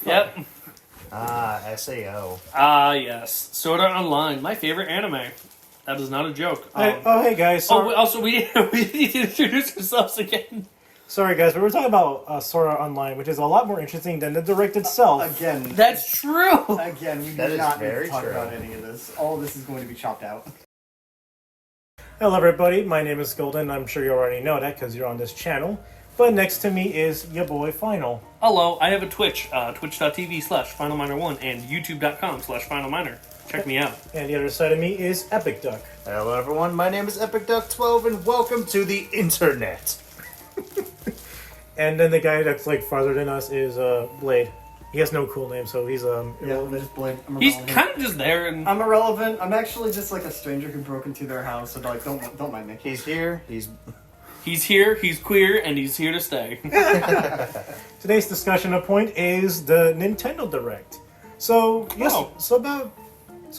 Yep. SAO. Yes. Sword Art Online, my favorite anime. That is not a joke. Hey guys. Also, we need to introduce ourselves again. Sorry guys, but we're talking about Sword Art Online, which is a lot more interesting than the direct itself. Again, That's true. Again, we That do is not need very to talk true. about any of this. All of this is going to be chopped out. Hello everybody, my name is Golden. I'm sure you already know that because you're on this channel. But next to me is your boy Final. Hello, I have a Twitch, twitch.tv/FinalMiner1 and youtube.com/FinalMiner. Check me out. And the other side of me is Epic Duck. Hello everyone, my name is EpicDuck12 and welcome to the internet. And then the guy that's like farther than us is Blade. He has no cool name, so he's Yeah, just Blade. He's kind of just there, and I'm irrelevant. I'm actually just like a stranger who broke into their house, so like don't mind me. He's here, he's here, he's queer, and he's here to stay. Today's discussion point is the Nintendo Direct. So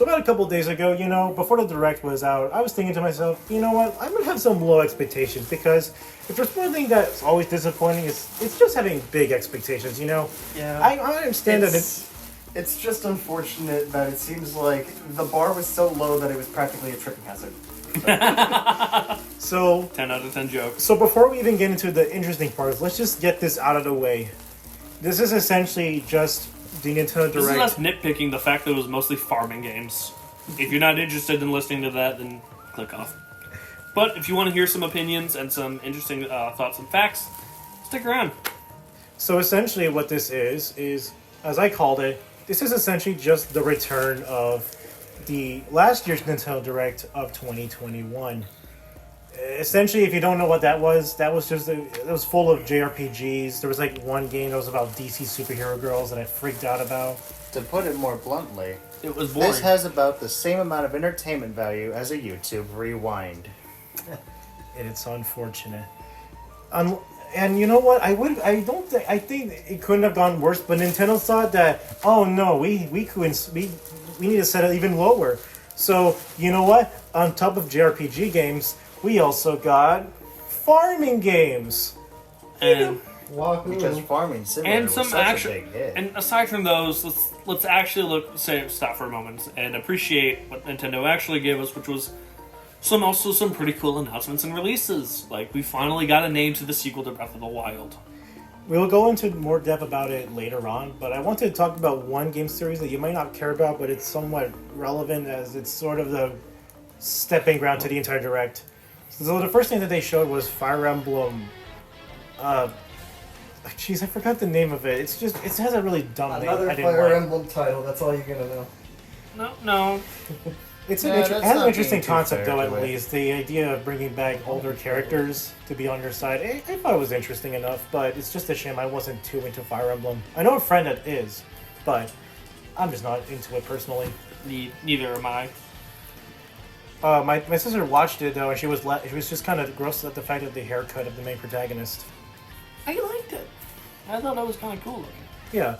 about a couple days ago, before the Direct was out, I was thinking to myself, you know what, I'm gonna have some low expectations because if there's one thing that's always disappointing, it's just having big expectations. Yeah, I understand that it's just unfortunate that it seems like the bar was so low that it was practically a tripping hazard. So 10 out of 10 jokes. So before we even get into the interesting parts, let's just get this out of the way. This is essentially just the Nintendo Direct. This is us nitpicking the fact that it was mostly farming games. If you're not interested in listening to that, then click off. But if you want to hear some opinions and some interesting thoughts and facts, stick around. So essentially what this is, as I called it, this is essentially just the return of the last year's Nintendo Direct of 2021. Essentially, if you don't know what that was just it was full of JRPGs. There was like one game that was about DC superhero girls that I freaked out about. to put it more bluntly, It was boring. this has about the same amount of entertainment value as a YouTube rewind. It's unfortunate. And you know what? I think it couldn't have gone worse. But Nintendo thought that, oh no, we need to set it even lower. So you know what? On top of JRPG games, we also got farming games. and Because Farming Simulator and was some such action. a big hit. And aside from those, let's actually stop for a moment and appreciate what Nintendo actually gave us, which was some pretty cool announcements and releases. Like, we finally got a name to the sequel to Breath of the Wild. We'll go into more depth about it later on, but I wanted to talk about one game series that you might not care about, but it's somewhat relevant as it's sort of the stepping ground to the entire Direct. So the first thing that they showed was Fire Emblem. Jeez, I forgot the name of it. It has a really dumb name. Another I didn't Fire like. Emblem title. That's all you're gonna know. No. It Yeah, has that's an not interesting being too concept, fair though, at to it. least. The idea of bringing back older characters to be on your side, I thought it was interesting enough, but it's just a shame I wasn't too into Fire Emblem. I know a friend that is, but I'm just not into it personally. Neither am I. My sister watched it, though, and she was just kind of grossed at the fact of the haircut of the main protagonist. I liked it. I thought that was kind of cool looking. Yeah,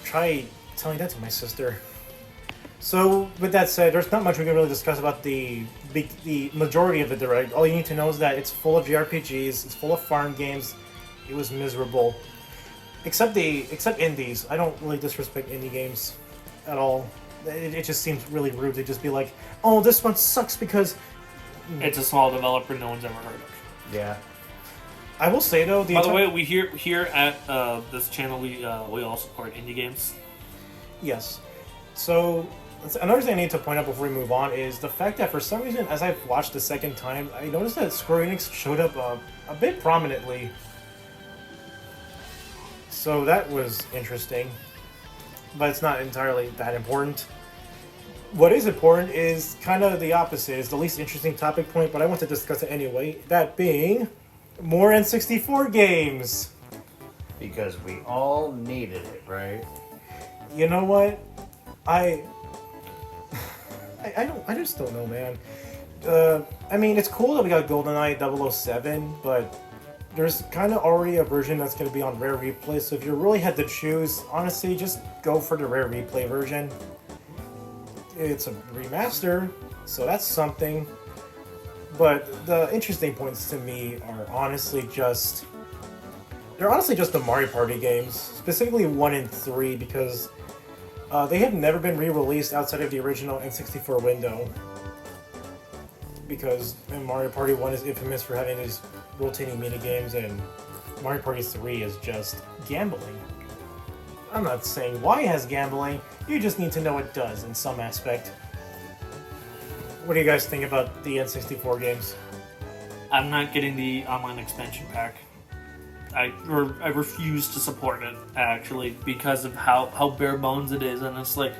try telling that to my sister. So, with that said, there's not much we can really discuss about the majority of the Direct. All you need to know is that it's full of JRPGs, it's full of farm games. It was miserable. Except indies. I don't really disrespect indie games at all. It just seems really rude to just be like, oh, this one sucks because... It's a small developer no one's ever heard of. Yeah. I will say, though... By the way, we here at this channel, we all support indie games. Yes. So, another thing I need to point out before we move on is the fact that for some reason, as I've watched the second time, I noticed that Square Enix showed up a bit prominently. So that was interesting. But it's not entirely that important. What is important is kind of the opposite. It's the least interesting topic point, but I want to discuss it anyway. That being more N64 games. Because we all needed it, right? You know what? I just don't know, man. I mean, it's cool that we got GoldenEye 007, but there's kind of already a version that's going to be on Rare Replay, so if you really had to choose, honestly, just go for the Rare Replay version. It's a remaster, so that's something. But the interesting points to me are honestly just They're honestly just the Mario Party games, specifically 1 and 3, because they have never been re-released outside of the original N64 window. Because Mario Party 1 is infamous for having these rotating minigames, and Mario Party 3 is just gambling. I'm not saying why it has gambling, you just need to know it does in some aspect. What do you guys think about the N64 games? I'm not getting the online expansion pack. I refuse to support it, actually, because of how bare bones it is, and it's like...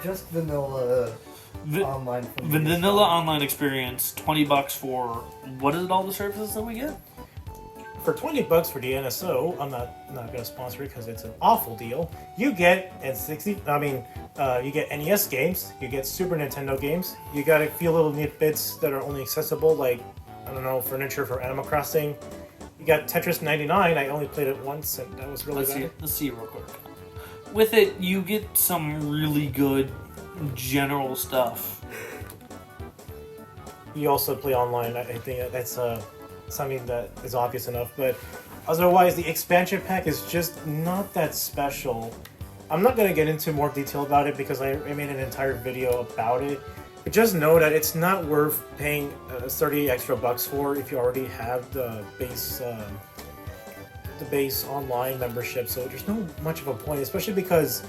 Just vanilla online. Vanilla online experience, $20 for... What is it, all the services that we get? For $20 for the NSO, I'm not going to sponsor it because it's an awful deal. You get you get NES games, you get Super Nintendo games, you got a few little neat bits that are only accessible, like, I don't know, furniture for Animal Crossing. You got Tetris 99, I only played it once, and that was really bad. Let's see real quick. With it, you get some really good general stuff. You also play online, I think that's something that is obvious enough, but otherwise the expansion pack is just not that special. I'm not going to get into more detail about it because I made an entire video about it, but just know that it's not worth paying 30 extra bucks for if you already have the base online membership, so there's no much of a point, especially because,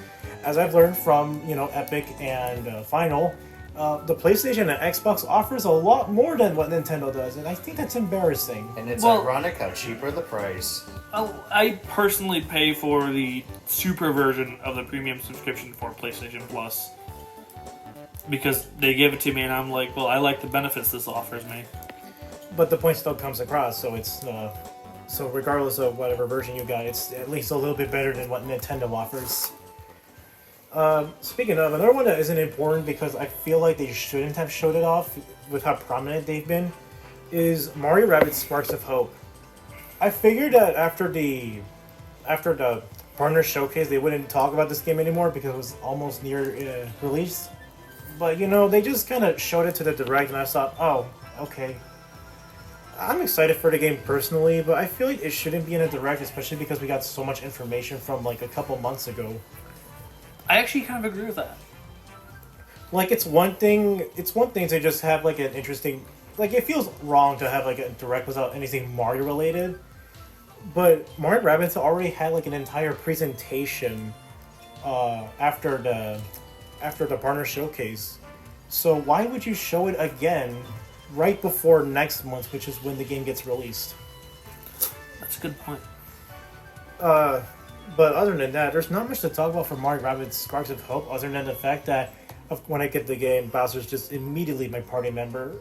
as I've learned from Epic and Final, the PlayStation and Xbox offers a lot more than what Nintendo does, and I think that's embarrassing. And it's ironic how cheaper the price. I personally pay for the super version of the premium subscription for PlayStation Plus because they give it to me, and I'm like, well, I like the benefits this offers me. But the point still comes across, so it's so regardless of whatever version you got, it's at least a little bit better than what Nintendo offers. Speaking of, another one that isn't important because I feel like they shouldn't have showed it off with how prominent they've been, is Mario Rabbids Sparks of Hope. I figured that after the partner showcase they wouldn't talk about this game anymore because it was almost near release. But they just kind of showed it to the Direct and I thought, oh, okay. I'm excited for the game personally, but I feel like it shouldn't be in a Direct, especially because we got so much information from like a couple months ago. I actually kind of agree with that. Like, it's one thing to just have like an interesting, like, it feels wrong to have like a Direct without anything Mario related, but Mario Rabbids already had like an entire presentation after the partner showcase. So why would you show it again right before next month, which is when the game gets released? That's a good point. But other than that, there's not much to talk about for Mario Rabbids Sparks of Hope, other than the fact that when I get the game, Bowser's just immediately my party member.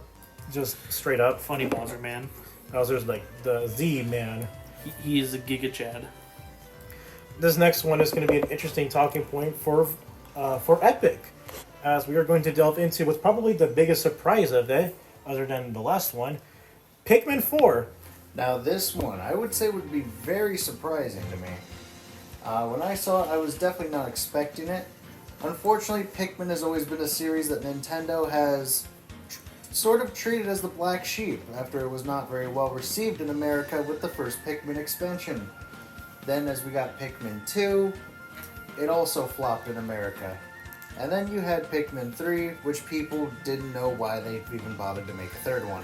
Just straight up. Funny Bowser, man. Bowser's like the man. He is a Giga Chad. This next one is going to be an interesting talking point for Epic, as we are going to delve into what's probably the biggest surprise of it, other than the last one, Pikmin 4. Now this one, I would say would be very surprising to me. When I saw it, I was definitely not expecting it. Unfortunately, Pikmin has always been a series that Nintendo has sort of treated as the black sheep after it was not very well received in America with the first Pikmin expansion. Then as we got Pikmin 2, it also flopped in America. And then you had Pikmin 3, which people didn't know why they even bothered to make a third one.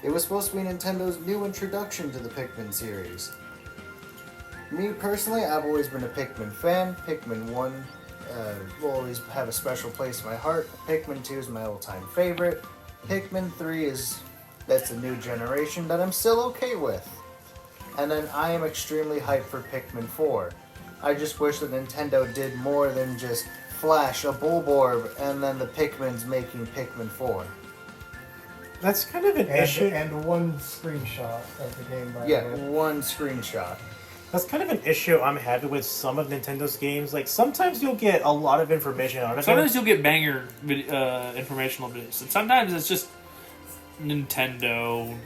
It was supposed to be Nintendo's new introduction to the Pikmin series. Me personally, I've always been a Pikmin fan. Pikmin 1 will always have a special place in my heart. Pikmin 2 is my all-time favorite. Pikmin 3 that's a new generation that I'm still okay with. And then I am extremely hyped for Pikmin 4. I just wish that Nintendo did more than just flash a Bulborb and then the Pikmin's making Pikmin 4. That's kind of an issue. And one screenshot of the game, by the way. One screenshot. That's kind of an issue I'm having with some of Nintendo's games. Like, sometimes you'll get a lot of information out of it. Sometimes you'll get banger informational videos, and sometimes it's just Nintendo.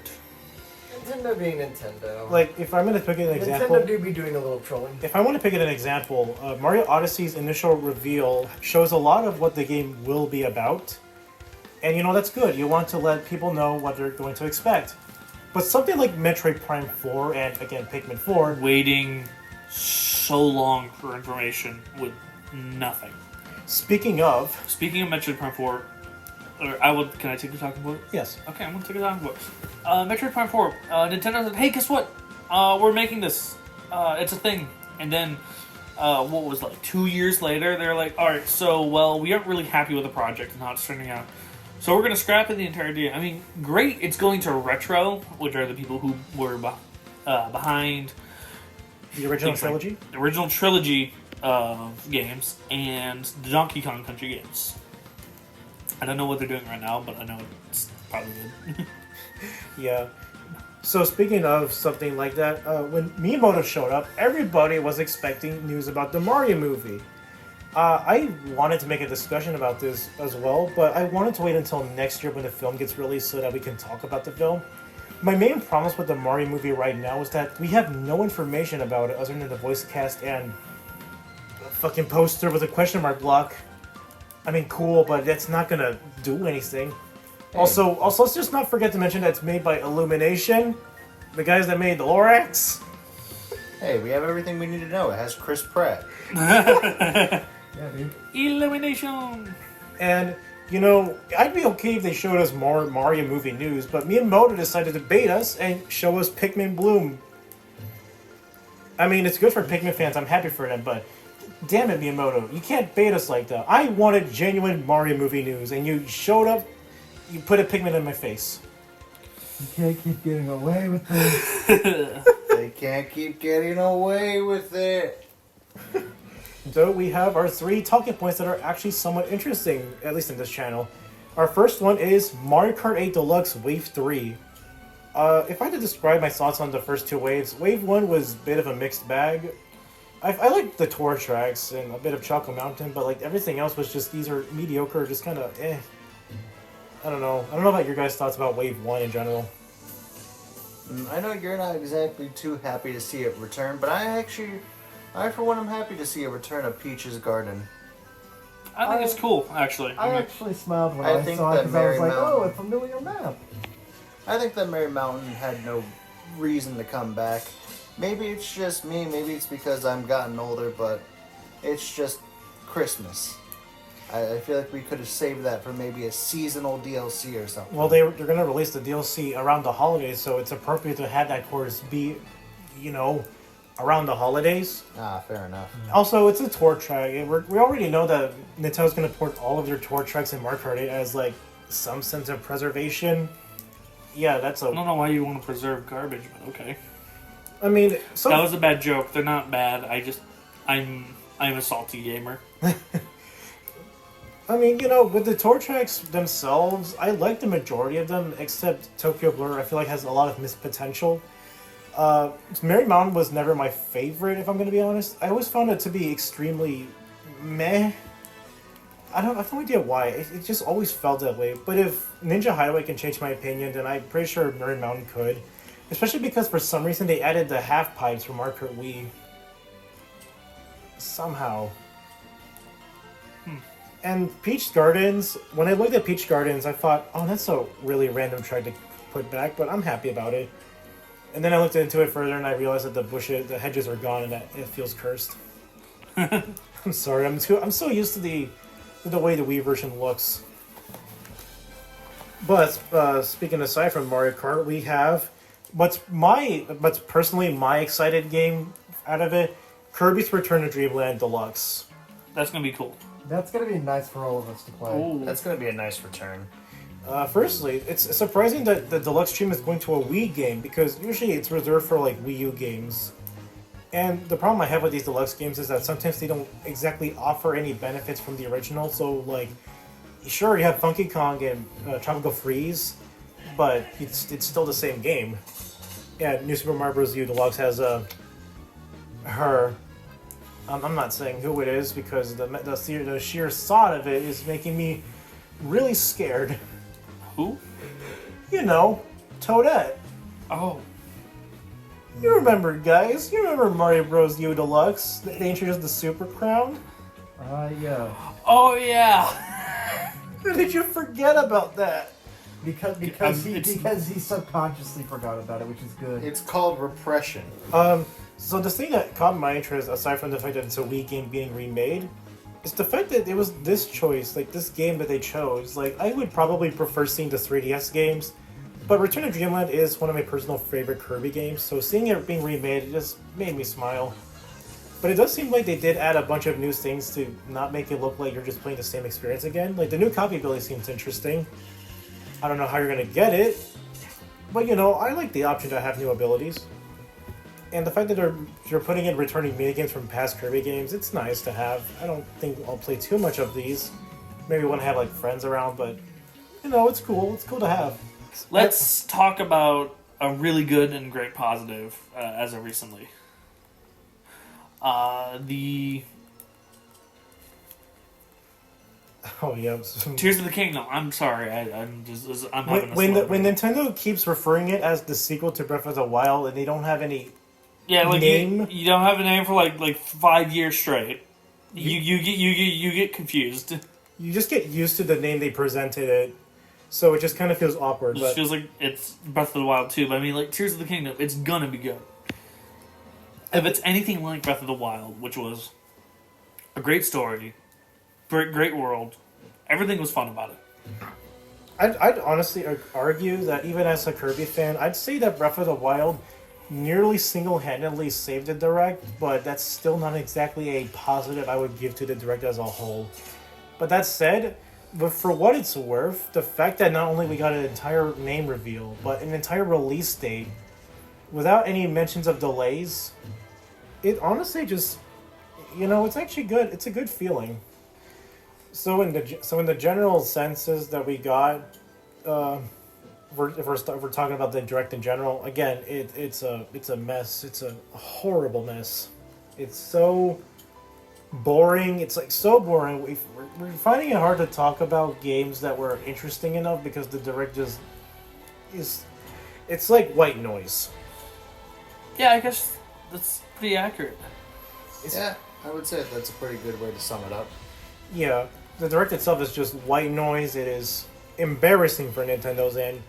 Nintendo being Nintendo. Like, if I'm going to pick an example... Nintendo do be doing a little trolling. If I want to pick an example, Mario Odyssey's initial reveal shows a lot of what the game will be about. And, that's good. You want to let people know what they're going to expect. But something like Metroid Prime 4 and, again, Pikmin 4... Waiting so long for information with nothing. Speaking of Metroid Prime 4, can I take the talking point? Yes. Okay, I'm gonna take the talking point. Metroid Prime 4, Nintendo said, hey, guess what? We're making this. It's a thing. And then, what was 2 years later, they're like, alright, so, well, we aren't really happy with the project and how it's turning out. So we're gonna scrap it the entire idea. I mean, great, it's going to Retro, which are the people who were behind the original trilogy? The original trilogy games and the Donkey Kong Country games. I don't know what they're doing right now, but I know it's probably good. Yeah. So speaking of something like that, when Miyamoto showed up, everybody was expecting news about the Mario movie. I wanted to make a discussion about this as well, but I wanted to wait until next year when the film gets released so that we can talk about the film. My main problem with the Mario movie right now is that we have no information about it other than the voice cast and a fucking poster with a question mark block. I mean, cool, but that's not gonna do anything. Hey. Also, let's just not forget to mention that it's made by Illumination, the guys that made the Lorax. Hey, we have everything we need to know. It has Chris Pratt. Yeah, dude. Illumination! And, you know, I'd be okay if they showed us more Mario movie news, but Miyamoto decided to bait us and show us Pikmin Bloom. I mean, it's good for Pikmin fans. I'm happy for them, but damn it, Miyamoto. You can't bait us like that. I wanted genuine Mario movie news, and you showed up, you put a Pikmin in my face. You can't keep getting away with this. They can't keep getting away with it. So we have our 3 talking points that are actually somewhat interesting, at least in this channel. Our first one is Mario Kart 8 Deluxe Wave 3. If I had to describe my thoughts on the first 2 waves, Wave 1 was a bit of a mixed bag. I liked the tour tracks and a bit of Chocolate Mountain, but like everything else was just, these are mediocre, just kind of eh. I don't know about your guys' thoughts about Wave 1 in general. I know you're not exactly too happy to see it return, but I for one am happy to see a return of Peach's Garden. I think it's cool, actually. I actually smiled when I I think saw it that because I was Mary like, Mountain- oh, a familiar map. I think that Merry Mountain had no reason to come back. Maybe it's just me, maybe it's because I'm gotten older, but it's just Christmas. I feel like we could have saved that for maybe a seasonal DLC or something. Well, they're going to release the DLC around the holidays, so it's appropriate to have that course be, you know, around the holidays. Ah, fair enough. Also, it's a tour track. We already know that Nintendo's going to port all of their tour tracks in Mario Kart 8 as, like, some sense of preservation. Yeah, that's a... I don't know why you want to preserve garbage, but okay. I mean... That was a bad joke. They're not bad. I'm a salty gamer. I mean, you know, with the tour tracks themselves, I like the majority of them, except Tokyo Blur, I feel like has a lot of missed potential. Merry Mountain was never my favorite, if I'm going to be honest. I always found it to be extremely meh. I have no idea why. It just always felt that way. But if Ninja Highway can change my opinion, then I'm pretty sure Merry Mountain could. Especially because for some reason they added the half pipes from Mario Kart Wii. Somehow. And Peach Gardens, when I looked at Peach Gardens, I thought, oh, that's a really random try to put back, but I'm happy about it. And then I looked into it further and I realized that the hedges are gone and that it feels cursed. I'm sorry, I'm so used to the way the Wii version looks. But speaking aside from Mario Kart, we have what's personally my excited game out of it, Kirby's Return to Dreamland Deluxe. That's gonna be cool. That's going to be nice for all of us to play. Ooh. That's going to be a nice return. Firstly, it's surprising that the Deluxe stream is going to a Wii game, because usually it's reserved for like Wii U games. And the problem I have with these Deluxe games is that sometimes they don't exactly offer any benefits from the original, so like, sure, you have Funky Kong and Tropical Freeze, but it's still the same game. Yeah, New Super Mario Bros. U Deluxe has her... I'm not saying who it is because the sheer thought of it is making me really scared. Who? You know, Toadette. Oh. You remember, guys? You remember Mario Bros. U Deluxe? They introduced the Super Crown? Yeah. Oh, yeah. Or did you forget about that? Because he subconsciously forgot about it, which is good. It's called repression. So the thing that caught my interest, aside from the fact that it's a Wii game being remade, is the fact that it was this choice, like this game that they chose. Like, I would probably prefer seeing the 3DS games, but Return to Dreamland is one of my personal favorite Kirby games, so seeing it being remade, it just made me smile. But it does seem like they did add a bunch of new things to not make it look like you're just playing the same experience again. Like, the new copy ability seems interesting. I don't know how you're going to get it, but I like the option to have new abilities. And the fact that you're putting in returning minigames from past Kirby games, it's nice to have. I don't think I'll play too much of these. Maybe when I have like friends around, but it's cool. It's cool to have. Let's talk about a really good and great positive as of recently. Oh yeah. Tears of the Kingdom. I'm sorry. I'm having when Nintendo keeps referring it as the sequel to Breath of the Wild and they don't have any name. You don't have a name for like 5 years straight. You get confused. You just get used to the name they presented it, so it just kind of feels awkward. It just feels like it's Breath of the Wild too. But I mean, like Tears of the Kingdom, it's gonna be good. If it's anything like Breath of the Wild, which was a great story, great world, everything was fun about it. I'd honestly argue that even as a Kirby fan, I'd say that Breath of the Wild nearly single-handedly saved the Direct, but that's still not exactly a positive I would give to the Direct as a whole. But that said, but for what it's worth, the fact that not only we got an entire name reveal, but an entire release date, without any mentions of delays, it honestly just, it's actually good. It's a good feeling. So in the general senses that we got, if we're talking about the Direct in general, again, it's a mess. It's a horrible mess. It's so boring. It's like so boring. We're finding it hard to talk about games that were interesting enough because the Direct just is. It's like white noise. Yeah, I guess that's pretty accurate. Yeah, I would say that's a pretty good way to sum it up. Yeah, the Direct itself is just white noise. It is embarrassing for Nintendo's end.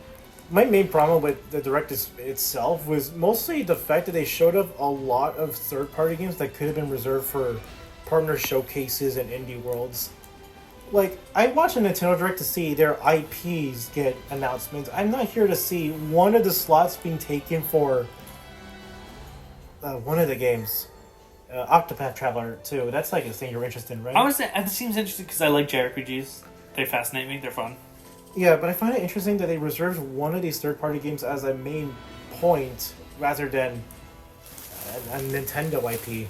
My main problem with the Direct itself was mostly the fact that they showed up a lot of third-party games that could have been reserved for partner showcases and indie worlds. Like, I watch a Nintendo Direct to see their IPs get announcements. I'm not here to see one of the slots being taken for one of the games. Octopath Traveler 2. That's like a thing you're interested in, right? I would say it seems interesting because I like JRPGs. They fascinate me. They're fun. Yeah, but I find it interesting that they reserved one of these third-party games as a main point rather than a Nintendo IP.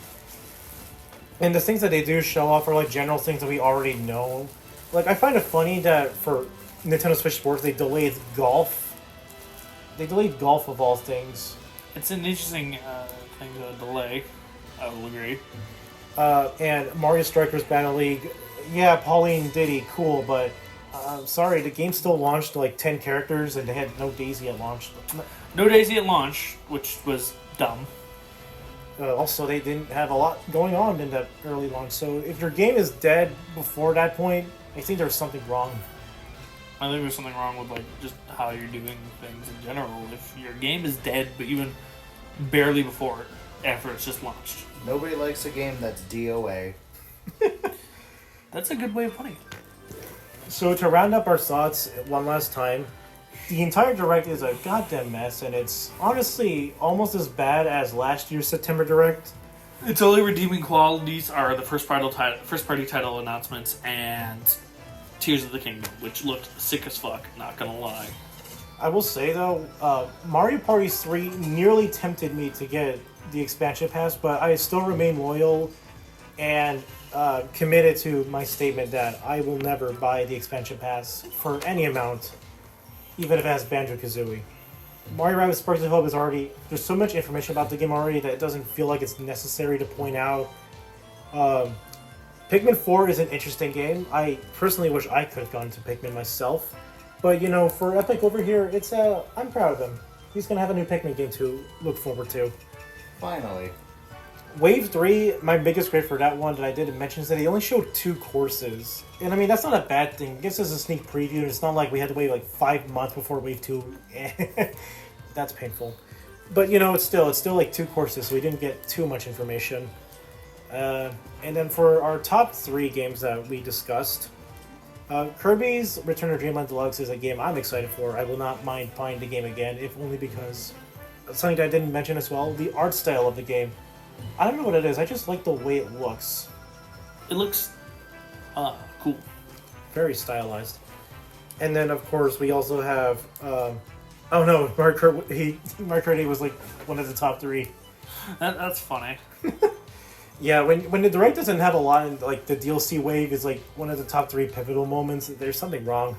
And the things that they do show off are like general things that we already know. Like, I find it funny that for Nintendo Switch Sports they delayed golf. They delayed golf of all things. It's an interesting thing to delay. I will agree. And Mario Strikers Battle League, yeah, Pauline Diddy, cool, but sorry, the game still launched like 10 characters and they had no Daisy at launch. No Daisy at launch, which was dumb. Also, they didn't have a lot going on in that early launch, so if your game is dead before that point, I think there's something wrong. I think there's something wrong with like just how you're doing things in general. If your game is dead, but even barely before after it's just launched. Nobody likes a game that's DOA. That's a good way of putting it. So to round up our thoughts one last time, the entire Direct is a goddamn mess, and it's honestly almost as bad as last year's September Direct. Its only redeeming qualities are the first party title announcements and Tears of the Kingdom, which looked sick as fuck, not gonna lie. I will say though, Mario Party 3 nearly tempted me to get the expansion pass, but I still remain loyal and committed to my statement that I will never buy the expansion pass for any amount, even if it has Banjo-Kazooie. Mario Rabbids Sparks of Hope is already... There's so much information about the game already that it doesn't feel like it's necessary to point out. Pikmin 4 is an interesting game. I personally wish I could have gone to Pikmin myself. But, for Epic over here, it's I'm proud of him. He's going to have a new Pikmin game to look forward to. Finally. Wave 3, my biggest grade for that one that I didn't mention is that they only showed 2 courses. And I mean, that's not a bad thing. It gives us a sneak preview, and it's not like we had to wait like 5 months before Wave 2. That's painful. But, you know, it's still like 2 courses, so we didn't get too much information. And then for our top 3 games that we discussed, Kirby's Return to Dreamland Deluxe is a game I'm excited for. I will not mind playing the game again, if only because something that I didn't mention as well, the art style of the game. I don't know what it is, I just like the way it looks. It looks cool. Very stylized. And then, of course, we also have... oh no, Mark Hurdy was like one of the top 3. That's funny. Yeah, when the direct doesn't have a lot, and like the DLC wave is like one of the top 3 pivotal moments, there's something wrong.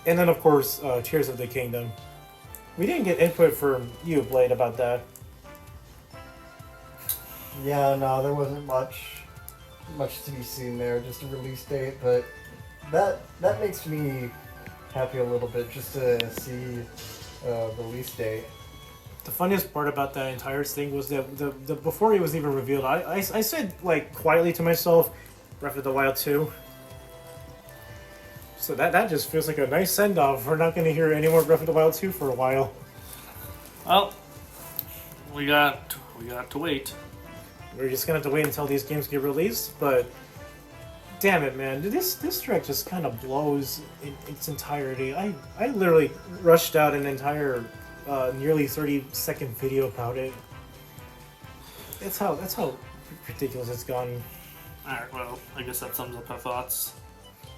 And then, of course, Tears of the Kingdom. We didn't get input from you, Blade, about that. Yeah, no, there wasn't much to be seen there. Just a release date, but that makes me happy a little bit just to see release date. The funniest part about that entire thing was that the before it was even revealed, I said like quietly to myself, Breath of the Wild 2. So that just feels like a nice send off. We're not going to hear any more Breath of the Wild 2 for a while. Well, we got to wait. We're just gonna have to wait until these games get released, but damn it, man, this direct just kind of blows in its entirety. I literally rushed out an entire nearly 30-second video about it. That's how ridiculous it's gone. Alright, well, I guess that sums up our thoughts.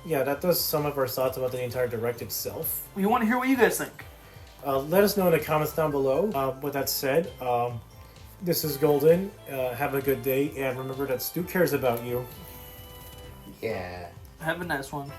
Yeah, that does sum up our thoughts about the entire direct itself. We want to hear what you guys think. Let us know in the comments down below. With that said, this is Golden. Have a good day, and remember that Stu cares about you. Yeah. Have a nice one.